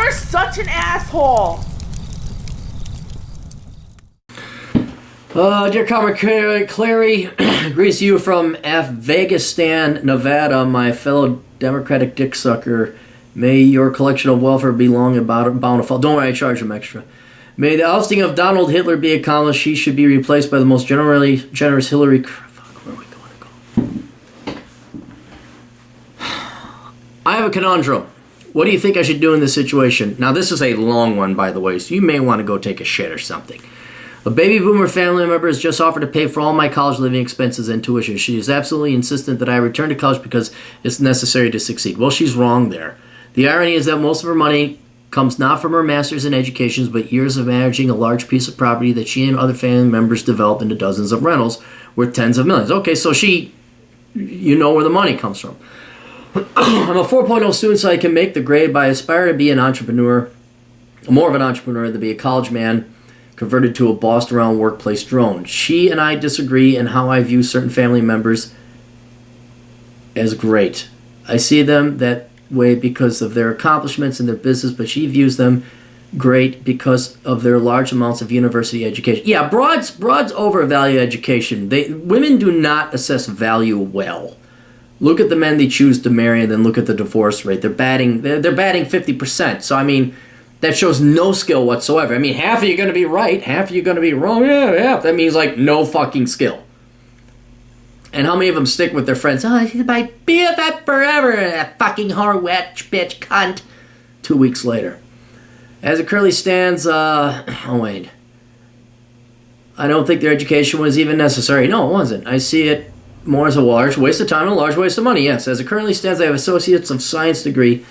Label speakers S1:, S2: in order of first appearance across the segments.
S1: You're such an asshole.
S2: Dear Comrade Clary, greets you from Vegastan, Nevada, my fellow Democratic dick sucker. May your collection of welfare be long and bountiful. Don't worry, I charge him extra. May the ousting of Donald Hitler be accomplished. She should be replaced by the most generous Hillary... Fuck, where are we going to go? I have a conundrum. What do you think I should do in this situation? Now, this is a long one, by the way, so you may want to go take a shit or something. A baby boomer family member has just offered to pay for all my college living expenses and tuition. She is absolutely insistent that I return to college because it's necessary to succeed. Well, she's wrong there. The irony is that most of her money comes not from her master's in education, but years of managing a large piece of property that she and other family members developed into dozens of rentals worth tens of millions. Okay, so you know where the money comes from. I'm a 4.0 student, so I can make the grade, but I aspire to be an entrepreneur, more of an entrepreneur than to be a college man converted to a bossed-around workplace drone. She and I disagree in how I view certain family members as great. I see them that way because of their accomplishments in their business, but she views them great because of their large amounts of university education. Yeah, broads overvalue education. Women do not assess value well. Look at the men they choose to marry, and then look at the divorce rate. They're batting 50%. So I mean, that shows no skill whatsoever. I mean, half of you are going to be right, half of you are going to be wrong. Yeah. That means like no fucking skill. And how many of them stick with their friends? Oh, he's my BFF forever, that fucking whore, witch, bitch, cunt. 2 weeks later. As it currently stands, I don't think their education was even necessary. No, it wasn't. I see it more as a large waste of time and a large waste of money. Yes, as it currently stands, I have Associates of Science degree,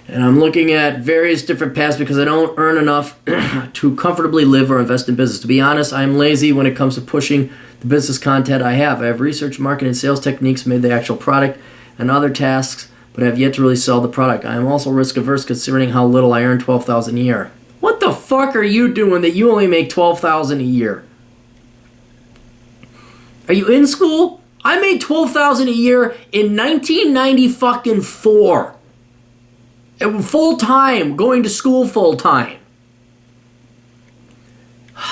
S2: and I'm looking at various different paths because I don't earn enough to comfortably live or invest in business. To be honest, I'm lazy when it comes to pushing the business content I have. I have research, marketing, and sales techniques, made the actual product, and other tasks, but I have yet to really sell the product. I am also risk-averse considering how little I earn, $12,000 a year. What the fuck are you doing that you only make $12,000 a year? Are you in school? I made $12,000 a year in 1994. Full time, going to school full time.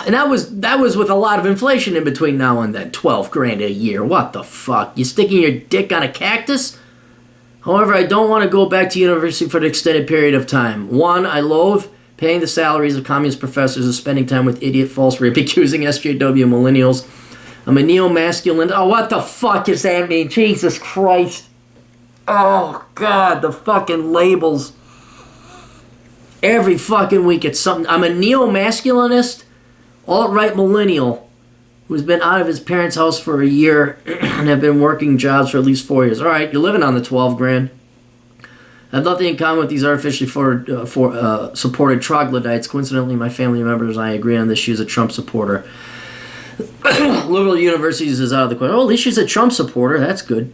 S2: And that was with a lot of inflation in between now and then. $12,000 a year. What the fuck? You sticking your dick on a cactus? However, I don't want to go back to university for an extended period of time. One, I loathe paying the salaries of communist professors and spending time with idiot false rape accusing SJW millennials. I'm a neo-masculine. Oh, what the fuck does that mean? Jesus Christ. Oh, God, the fucking labels. Every fucking week it's something. I'm a neo-masculinist, alt-right millennial who's been out of his parents' house for a year and have been working jobs for at least 4 years. All right, you're living on the $12,000. I have nothing in common with these artificially supported troglodytes. Coincidentally, my family members and I agree on this. She's a Trump supporter. Liberal universities is out of the question. Oh, at least she's a Trump supporter. That's good.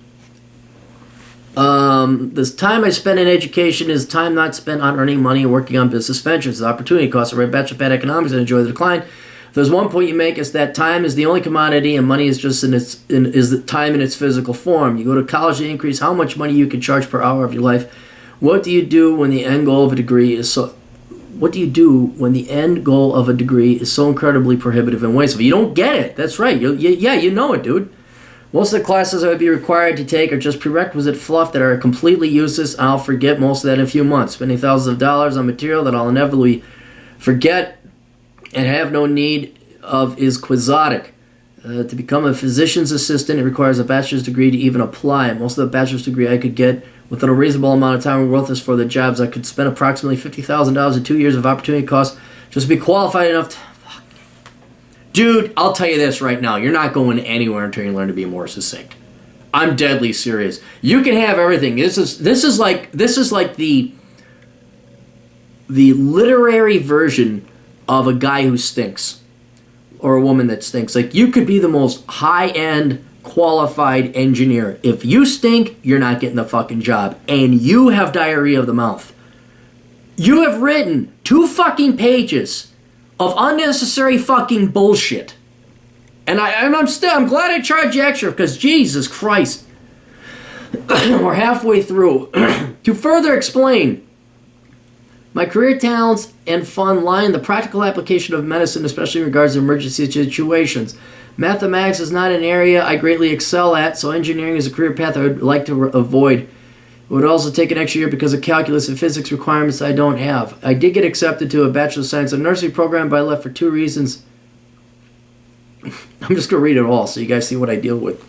S2: This time I spent in education is time not spent on earning money and working on business ventures. The opportunity cost. I read Bachelor of Bad Economics and enjoy the decline. If there's one point you make, it's that time is the only commodity and money is just is the time in its physical form. You go to college to increase how much money you can charge per hour of your life. What do you do when the end goal of a degree is so... What do you do when the end goal of a degree is so incredibly prohibitive and wasteful? You don't get it. That's right. You know it, dude. Most of the classes I would be required to take are just prerequisite fluff that are completely useless. I'll forget most of that in a few months. Spending thousands of dollars on material that I'll inevitably forget and have no need of is quixotic. To become a physician's assistant, it requires a bachelor's degree to even apply. Most of the bachelor's degree I could get within a reasonable amount of time and worthless for the jobs. I could spend approximately $50,000 in 2 years of opportunity cost just to be qualified enough to... Fuck. Dude, I'll tell you this right now. You're not going anywhere until you learn to be more succinct. I'm deadly serious. You can have everything. This is like the literary version of a guy who stinks. Or a woman that stinks. Like, you could be the most high-end qualified engineer. If you stink, you're not getting the fucking job. And you have diarrhea of the mouth. You have written 2 fucking pages of unnecessary fucking bullshit. And I'm glad I charged you extra, because Jesus Christ. We're halfway through. To further explain My career talents and fun lie in the practical application of medicine, especially in regards to emergency situations. Mathematics is not an area I greatly excel at, so engineering is a career path I would like to avoid. It would also take an extra year because of calculus and physics requirements I don't have. I did get accepted to a Bachelor of Science in Nursing program, but I left for 2 reasons. I'm just going to read it all so you guys see what I deal with.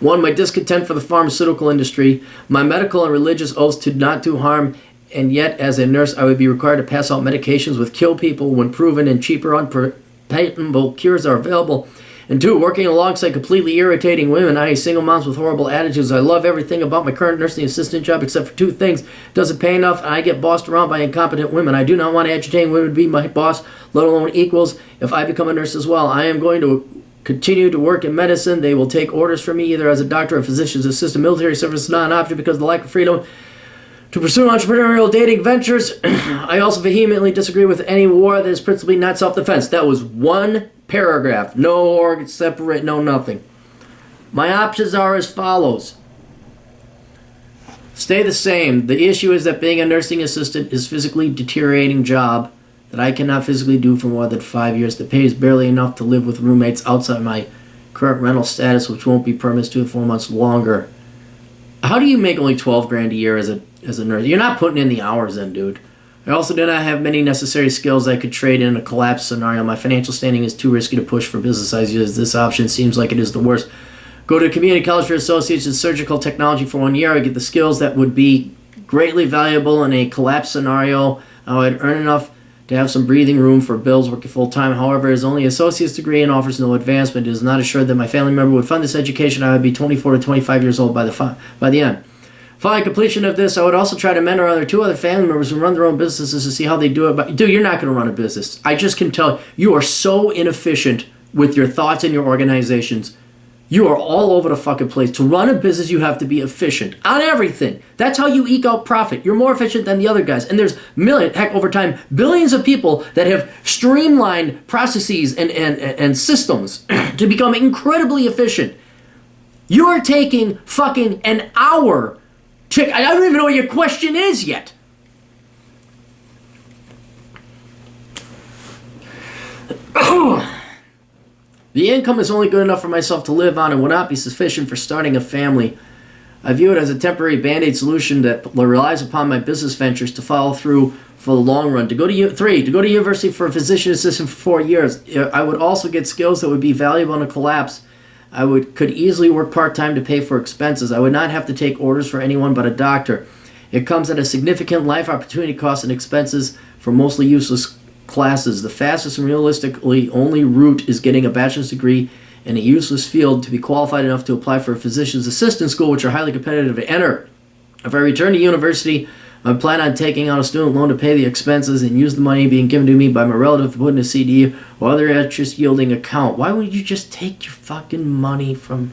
S2: 1, my discontent for the pharmaceutical industry, my medical and religious oaths to not do harm, and yet as a nurse I would be required to pass out medications which kill people when proven and cheaper unpatentable cures are available. And 2, working alongside completely irritating women, i.e. single moms with horrible attitudes. I love everything about my current nursing assistant job except for 2 things. It doesn't pay enough and I get bossed around by incompetent women. I do not want agitating women to be my boss, let alone equals, if I become a nurse as well. I am going to continue to work in medicine. They will take orders from me either as a doctor or physician's assistant. Military service is not an option because of the lack of freedom to pursue entrepreneurial dating ventures. I also vehemently disagree with any war that is principally not self-defense. That was 1 paragraph. No org, separate, no nothing. My options are as follows. Stay the same. The issue is that being a nursing assistant is a physically deteriorating job that I cannot physically do for more than 5 years. The pay is barely enough to live with roommates outside my current rental status, which won't be permanent 2 to 4 months longer. How do you make only $12,000 a year as a nurse? You're not putting in the hours in, dude. I also do not have many necessary skills I could trade in a collapse scenario. My financial standing is too risky to push for business ideas. This option seems like it is the worst. Go to community college for associates in surgical technology for 1 year. I get the skills that would be greatly valuable in a collapse scenario. I would earn enough to have some breathing room for bills working full-time. However, it is only an associate's degree and offers no advancement. It is not assured that my family member would fund this education. I would be 24 to 25 years old by the end. Following completion of this, I would also try to mentor 2 other family members who run their own businesses to see how they do it. But dude, you're not going to run a business. I just can tell you are so inefficient with your thoughts and your organizations. You are all over the fucking place. To run a business, you have to be efficient on everything. That's how you eke out profit. You're more efficient than the other guys. And there's over time, billions of people that have streamlined processes and systems to become incredibly efficient. You are taking fucking an hour. Chick, I don't even know what your question is yet. The income is only good enough for myself to live on and would not be sufficient for starting a family. I view it as a temporary band-aid solution that relies upon my business ventures to follow through for the long run. To go to university for a physician assistant for 4 years. I would also get skills that would be valuable in a collapse. I could easily work part-time to pay for expenses. I would not have to take orders for anyone but a doctor. It comes at a significant life opportunity cost and expenses for mostly useless classes. The fastest and realistically only route is getting a bachelor's degree in a useless field to be qualified enough to apply for a physician's assistant school, which are highly competitive to enter. If I return to university, I plan on taking out a student loan to pay the expenses and use the money being given to me by my relative to put in a CD or other interest-yielding account. Why would you just take your fucking money from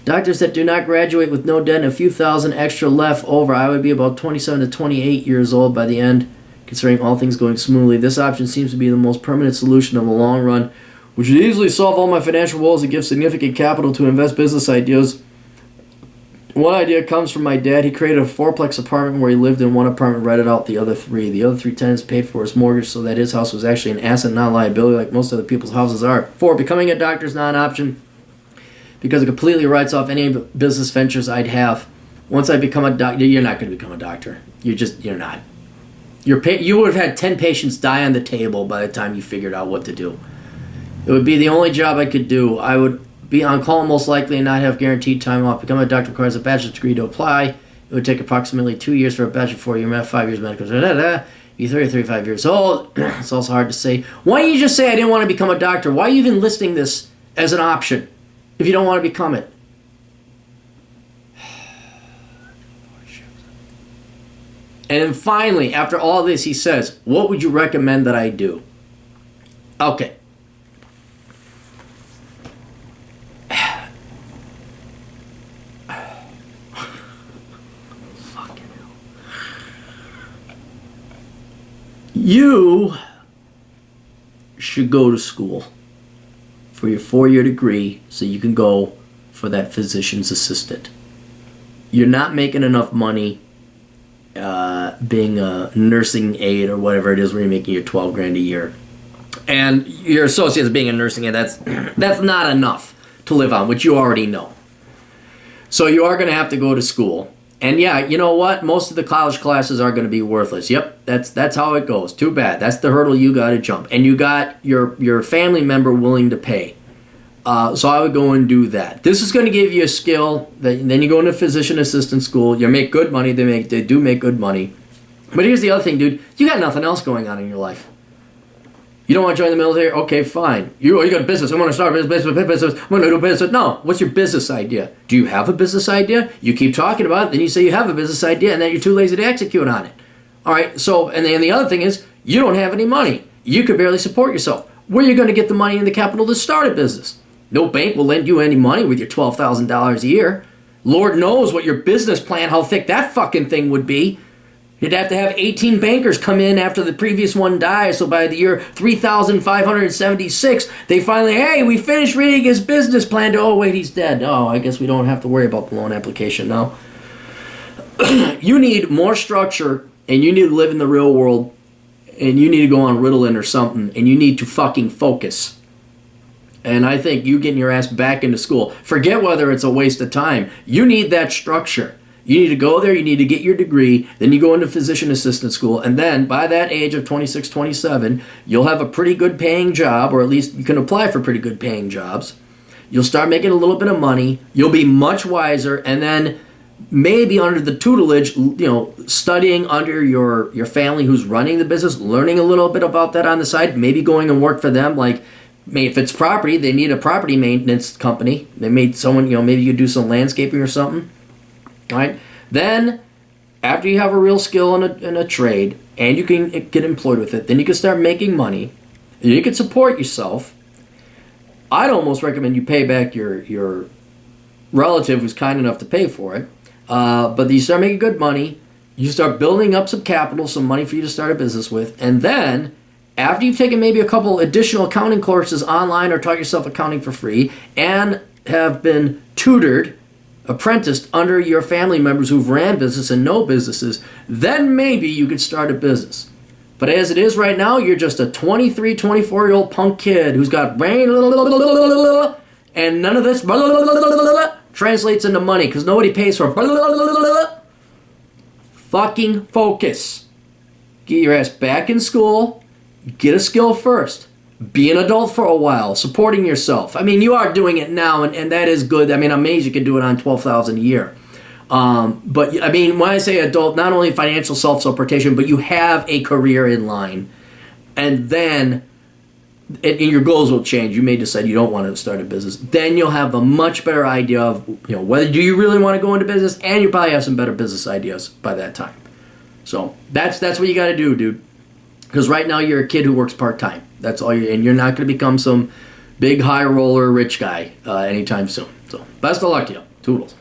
S2: doctors that do not graduate with no debt and a few thousand extra left over? I would be about 27 to 28 years old by the end, considering all things going smoothly. This option seems to be the most permanent solution in the long run, which would easily solve all my financial woes and give significant capital to invest business ideas. One idea comes from my dad. He created a 4-plex apartment where he lived in one apartment, rented out the other 3. The other 3 tenants paid for his mortgage so that his house was actually an asset, not a liability, like most other people's houses are. 4, becoming a doctor is not an option because it completely writes off any business ventures I'd have. Once I become a doctor, you're not going to become a doctor. You're not. You would have had 10 patients die on the table by the time you figured out what to do. It would be the only job I could do. I would be on call most likely and not have guaranteed time off. Becoming a doctor requires a bachelor's degree to apply. It would take approximately 2 years for a bachelor, 4 years, 5 years medical. You're 30 or 35 years old. It's also hard to say. Why don't you just say I didn't want to become a doctor? Why are you even listing this as an option if you don't want to become it? And then finally, after all this, he says, what would you recommend that I do? Okay. You should go to school for your 4-year degree so you can go for that physician's assistant. You're not making enough money being a nursing aide or whatever it is, where you're making your 12 grand a year, and your associates being a nursing aide, that's not enough to live on, which you already know. So you are going to have to go to school. And yeah, you know what? Most of the college classes are going to be worthless. Yep, that's how it goes. Too bad. That's the hurdle you got to jump. And you got your family member willing to pay. So I would go and do that. This is going to give you a skill. Then you go into physician assistant school. You make good money. They do make good money. But here's the other thing, dude. You got nothing else going on in your life. You don't want to join the military? Okay, fine. You got a business. I want to start a business. I want to do business. No. What's your business idea? Do you have a business idea? You keep talking about it. Then you say you have a business idea, and then you're too lazy to execute on it. All right. So, and then the other thing is, you don't have any money. You could barely support yourself. Where are you going to get the money and the capital to start a business? No bank will lend you any money with your $12,000 a year. Lord knows what your business plan, how thick that fucking thing would be. You'd have to have 18 bankers come in after the previous one dies. So by the year 3,576, they finally, hey, we finished reading his business plan. Oh, wait, he's dead. Oh, I guess we don't have to worry about the loan application now. You need more structure, and you need to live in the real world, and you need to go on Ritalin or something, and you need to fucking focus. And I think you getting your ass back into school, forget whether it's a waste of time. You need that structure. You need to go there, you need to get your degree, then you go into physician assistant school, and then by that age of 26, 27, you'll have a pretty good paying job, or at least you can apply for pretty good paying jobs. You'll start making a little bit of money, you'll be much wiser, and then maybe under the tutelage, studying under your family who's running the business, learning a little bit about that on the side, maybe going and work for them, like if it's property, they need a property maintenance company. They made someone, maybe you do some landscaping or something. All right. Then, after you have a real skill in a trade and you can get employed with it, then you can start making money. And you can support yourself. I'd almost recommend you pay back your relative who's kind enough to pay for it. But you start making good money. You start building up some capital, some money for you to start a business with, and then after you've taken maybe a couple additional accounting courses online or taught yourself accounting for free and have been tutored, apprenticed under your family members who've ran business and know businesses, then maybe you could start a business. But as it is right now, you're just a 23, 24-year-old punk kid who's got brain and none of this translates into money because nobody pays for fucking focus. Get your ass back in school. Get a skill first. Be an adult for a while, supporting yourself. I mean, you are doing it now, and that is good. I mean, I'm amazed you can do it on $12,000 a year. But, I mean, when I say adult, not only financial self-supportation, but you have a career in line. And then, and your goals will change. You may decide you don't want to start a business. Then you'll have a much better idea of, whether do you really want to go into business, and you probably have some better business ideas by that time. So, that's what you got to do, dude. Because right now you're a kid who works part-time. That's all and you're not going to become some big high roller rich guy anytime soon. So best of luck to you. Toodles.